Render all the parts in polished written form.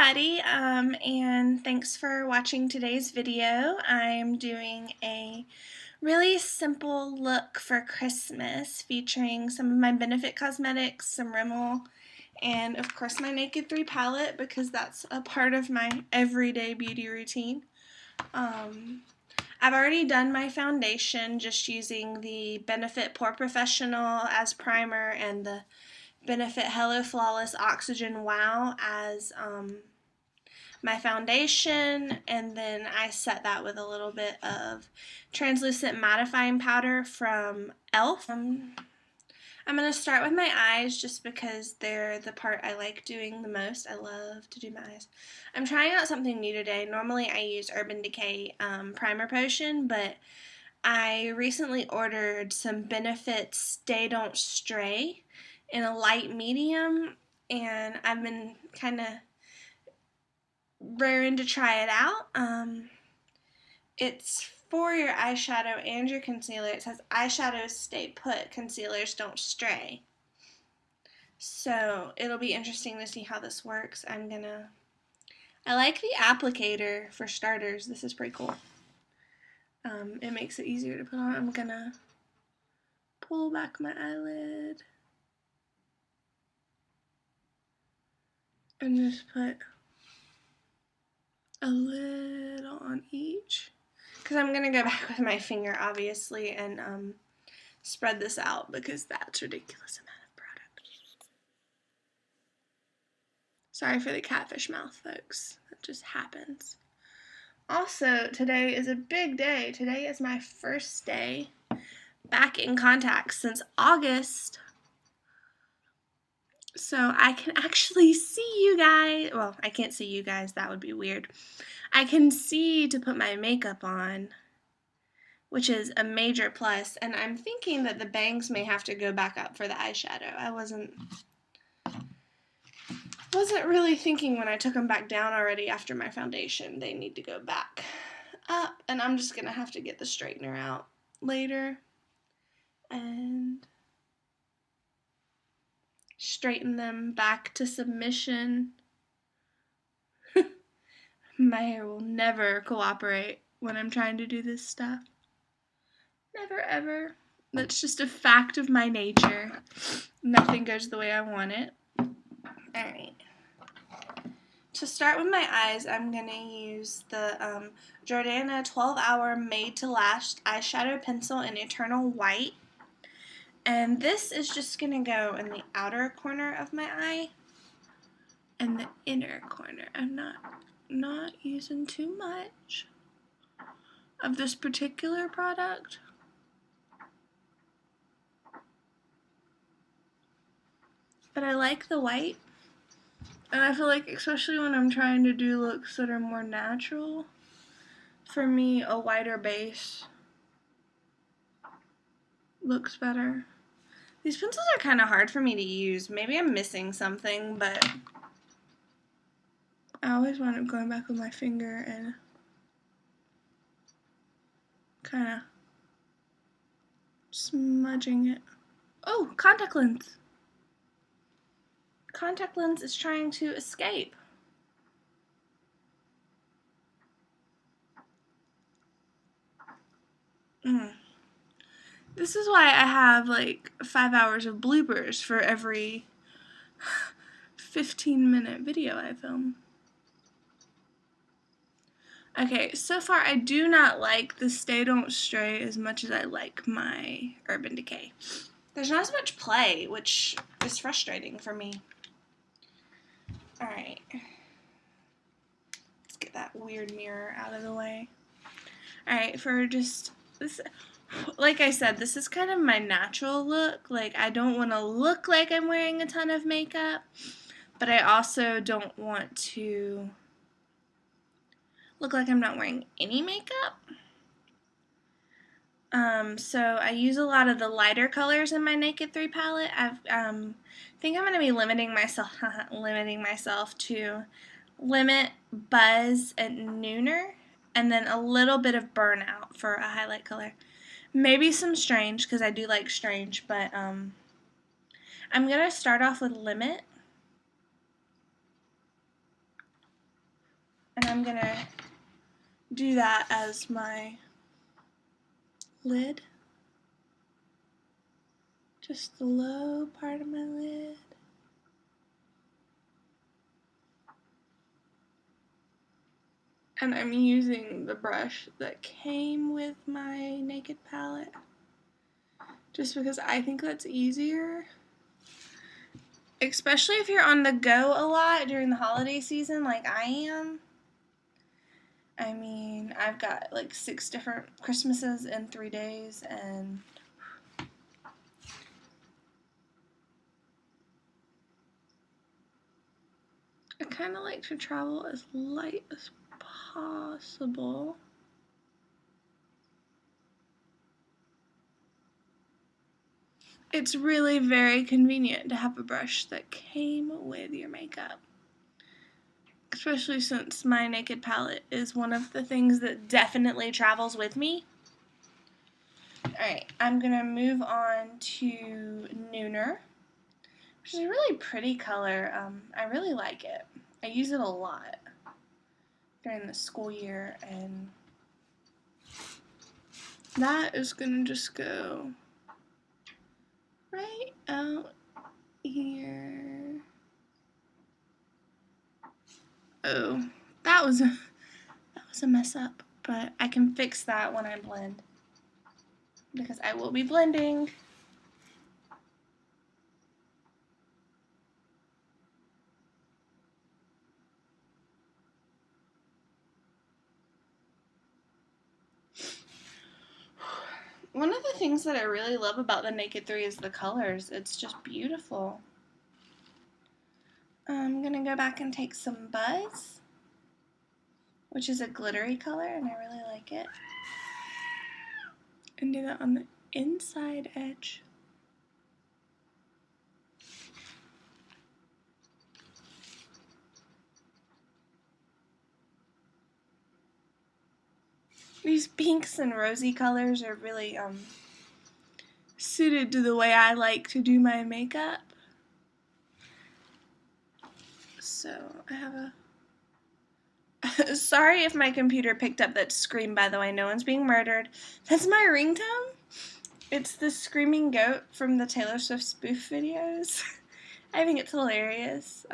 everybody, and thanks for watching today's video. I'm doing a really simple look for Christmas featuring some of my Benefit Cosmetics, some Rimmel, and of course my Naked 3 palette because that's a part of my everyday beauty routine. I've already done my foundation just using the Benefit Pore Professional as primer and the Benefit Hello Flawless Oxygen Wow as my foundation, and then I set that with a little bit of translucent mattifying powder from e.l.f. I'm going to start with my eyes just because they're the part I like doing the most. I love to do my eyes. I'm trying out something new today. Normally I use Urban Decay Primer Potion, but I recently ordered some Benefit Stay Don't Stray in a light medium, and I've been kind of raring to try it out. It's for your eyeshadow and your concealer. It says eyeshadows stay put, concealers don't stray. So it'll be interesting to see how this works. I like the applicator for starters. This is pretty cool. It makes it easier to put on. I'm gonna pull back my eyelid and just put a little on each, because I'm gonna go back with my finger obviously and spread this out because that's a ridiculous amount of product. Sorry for the catfish mouth, folks. That just happens. Also, today is a big day. Today is my first day back in contacts since August. So I can actually see you guys. Well, I can't see you guys. That would be weird. I can see to put my makeup on, which is a major plus. And I'm thinking that the bangs may have to go back up for the eyeshadow. I wasn't really thinking when I took them back down already after my foundation. They need to go back up. And I'm just going to have to get the straightener out later and straighten them back to submission. My hair will never cooperate when I'm trying to do this stuff. Never ever. That's just a fact of my nature. Nothing goes the way I want it. Alright. To start with my eyes, I'm going to use the Jordana 12-Hour Made to Last eyeshadow pencil in Eternal White. And this is just going to go in the outer corner of my eye and the inner corner. I'm not using too much of this particular product. But I like the white. And I feel like, especially when I'm trying to do looks that are more natural, for me, a whiter base looks better. These pencils are kind of hard for me to use. Maybe I'm missing something, but I always wind up going back with my finger and kind of smudging it. Oh, contact lens. Contact lens is trying to escape. This is why I have like 5 hours of bloopers for every 15-minute video I film. Okay, so far I do not like the Stay Don't Stray as much as I like my Urban Decay. There's not as much play, which is frustrating for me. Alright. Let's get that weird mirror out of the way. Alright, for just this, like I said, this is kind of my natural look. Like, I don't want to look like I'm wearing a ton of makeup, but I also don't want to look like I'm not wearing any makeup. So I use a lot of the lighter colors in my Naked 3 palette. I think I'm going to be limiting myself to Limit, Buzz, and Nooner, and then a little bit of Burnout for a highlight color. Maybe some Strange, because I do like Strange, but I'm going to start off with Limit. And I'm gonna do that as my lid. Just the low part of my lid. And I'm using the brush that came with my Naked palette, just because I think that's easier. Especially if you're on the go a lot during the holiday season like I am. I mean, I've got like 6 different Christmases in 3 days, and I kind of like to travel as light as possible. It's really very convenient to have a brush that came with your makeup. Especially since my Naked palette is one of the things that definitely travels with me. Alright, I'm going to move on to Nooner, which is a really pretty color. I really like it. I use it a lot during the school year, and that is going to just go right out here. Oh, that was a mess up, but I can fix that when I blend, because I will be blending. One of the things that I really love about the Naked 3 is the colors. It's just beautiful. I'm going to go back and take some Buzz, which is a glittery color, and I really like it. And do that on the inside edge. These pinks and rosy colors are really suited to the way I like to do my makeup. So I have a sorry if my computer picked up that scream, by the way. No one's being murdered. That's my ringtone. It's the screaming goat from the Taylor Swift spoof videos. I think it's hilarious.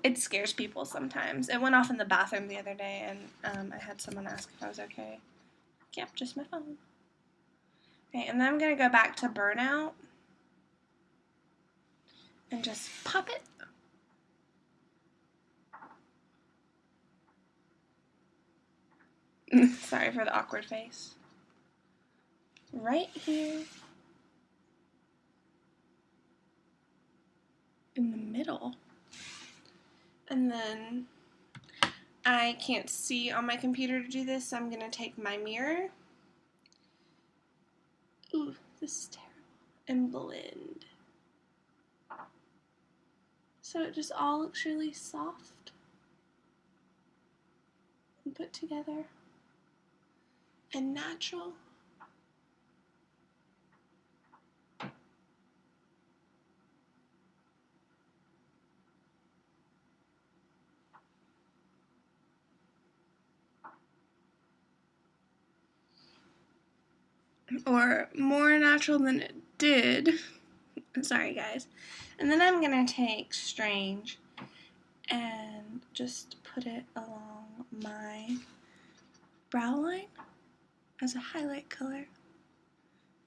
It scares people sometimes. It went off in the bathroom the other day, and I had someone ask if I was okay. Yep, just my phone. Okay, and then I'm going to go back to Burnout and just pop it. Sorry for the awkward face. Right here in the middle. And then I can't see on my computer to do this, so I'm going to take my mirror. Ooh, this is terrible. And blend. So it just all looks really soft and put together and natural. Or more natural than it did. Sorry, guys. And then I'm going to take Strange and just put it along my brow line as a highlight color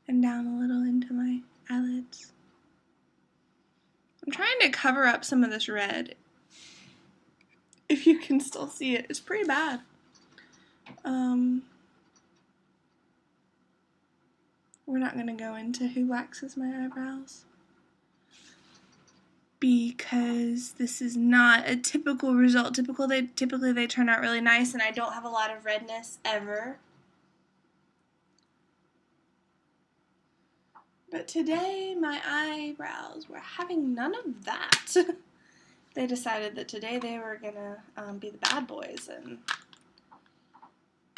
and down a little into my eyelids. I'm trying to cover up some of this red. If you can still see it, it's pretty bad. We're not going to go into who waxes my eyebrows, because this is not a typical result. Typically they turn out really nice, and I don't have a lot of redness ever. But today my eyebrows were having none of that. They decided that today they were gonna be the bad boys and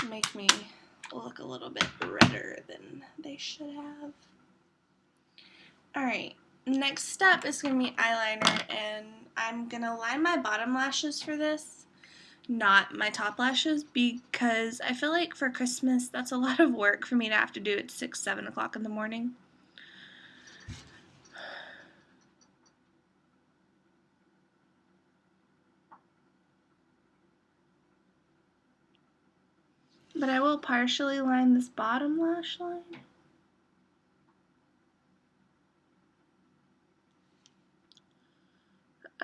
make me look a little bit redder than they should have. Alright, next step is going to be eyeliner, and I'm going to line my bottom lashes for this, not my top lashes, because I feel like for Christmas that's a lot of work for me to have to do at 6, 7 o'clock in the morning. But I will partially line this bottom lash line.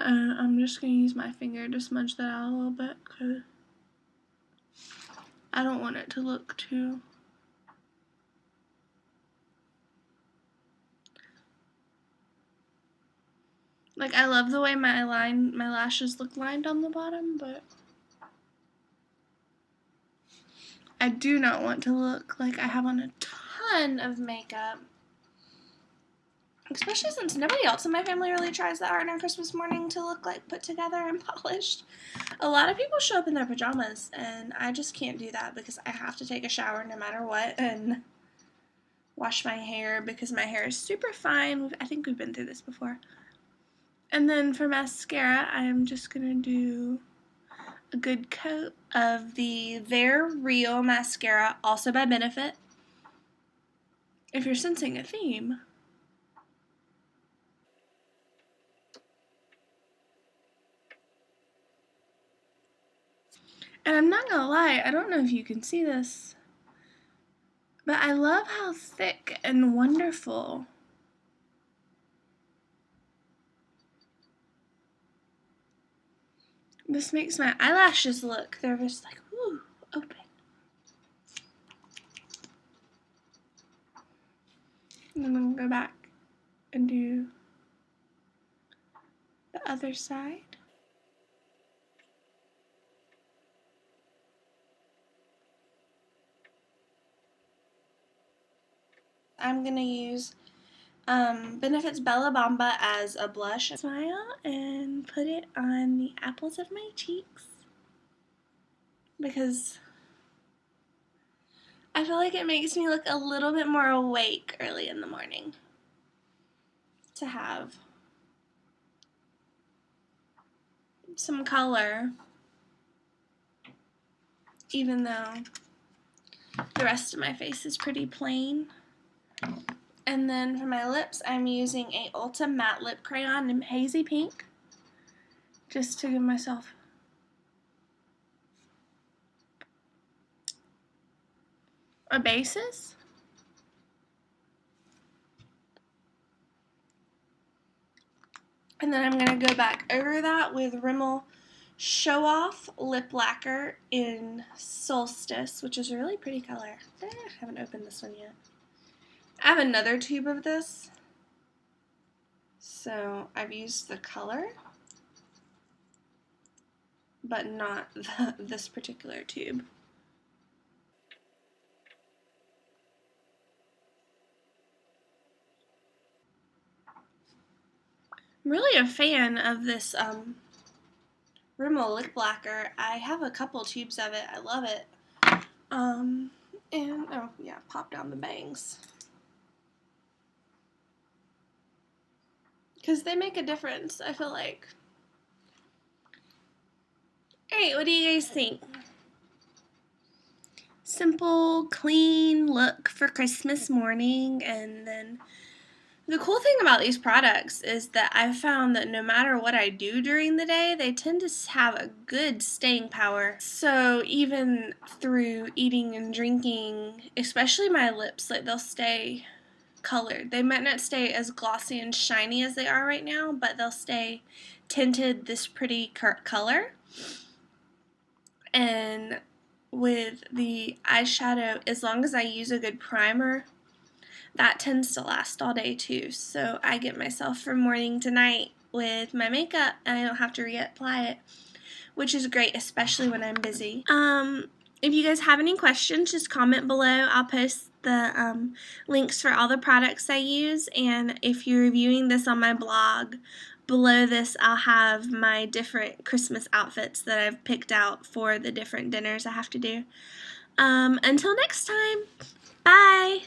I'm just going to use my finger to smudge that out a little bit because I don't want it to look too... Like, I love the way my lashes look lined on the bottom, but I do not want to look like I have on a ton of makeup. Especially since nobody else in my family really tries that hard on Christmas morning to look like put together and polished. A lot of people show up in their pajamas, and I just can't do that because I have to take a shower no matter what and wash my hair because my hair is super fine. I think we've been through this before. And then for mascara, I'm just going to do a good coat of the They're Real mascara, also by Benefit. If you're sensing a theme. And I'm not gonna lie, I don't know if you can see this, but I love how thick and wonderful this makes my eyelashes look. They're just like, woo, open. And then I'm gonna go back and do the other side. I'm gonna use Benefit's Bella Bamba as a blush. Smile and put it on the apples of my cheeks because I feel like it makes me look a little bit more awake early in the morning to have some color, even though the rest of my face is pretty plain. And then for my lips, I'm using a Ulta matte lip crayon in Hazy Pink, just to give myself a basis. And then I'm going to go back over that with Rimmel Show Off Lip Lacquer in Solstice, which is a really pretty color. I haven't opened this one yet. I have another tube of this, so I've used the color, but not this particular tube. I'm really a fan of this Rimmel Lip Lacquer. I have a couple tubes of it. I love it. And, oh yeah, pop down the bangs. Because they make a difference, I feel like. Alright, what do you guys think? Simple, clean look for Christmas morning. And then the cool thing about these products is that I've found that no matter what I do during the day, they tend to have a good staying power. So even through eating and drinking, especially my lips, like they'll stay colored. They might not stay as glossy and shiny as they are right now, but they'll stay tinted this pretty color. And with the eyeshadow, as long as I use a good primer, that tends to last all day too. So I get myself from morning to night with my makeup and I don't have to reapply it, which is great, especially when I'm busy. If you guys have any questions, just comment below. I'll post the links for all the products I use, and if you're reviewing this on my blog, below this I'll have my different Christmas outfits that I've picked out for the different dinners I have to do. Until next time, bye!